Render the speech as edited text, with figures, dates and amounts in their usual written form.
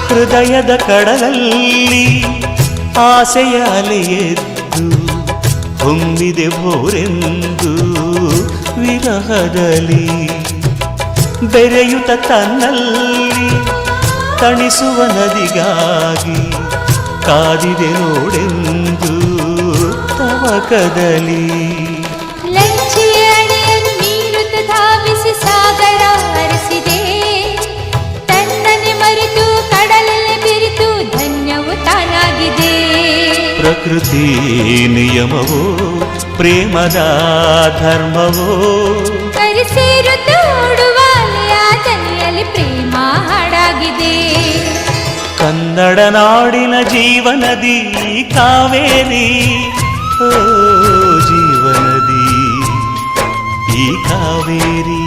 ಹೃದಯದ ಕಡಲಲ್ಲಿ ಆಸೆಯ ಅಲೆಯೆದ್ದು ಹೊಮ್ಮಿದೆ ಭೋರೆಂದು ವಿರಹದಲ್ಲಿ ಬೆರೆಯುತ್ತ ತನ್ನಲ್ಲಿ ತಣಿಸುವ ನದಿಗಾಗಿ ಕಾದಿದೆ ನೋಡೆಂದು ತವಕದಲ್ಲಿ ಲಂಚೆಯಣೆಯನ್ನು ಮೀರುತ್ತ ಧಾವಿಸಿ ಸಾಗರ ಹರಿಸಿದೆ ತನ್ನನ್ನೇ ಮರೆತು ಕಡಲಲ್ಲಿ ಬೆರೆತು ಧನ್ಯವು ತಾನಾಗಿದೆ ಪ್ರಕೃತಿ ನಿಯಮವೋ ಪ್ರೇಮದ ಧರ್ಮವೋ ಕರೆಸೇರುತ್ತ ಓಡುವ ಅಲೆಯಲ್ಲಿ ಪ್ರೇಮ ಹಾಡಾಗಿದೆ ಕನ್ನಡ ನಾಡಿನ ಜೀವನದಿ ಕಾವೇರಿ ಓ ಜೀವನದಿ ಈ ಕಾವೇರಿ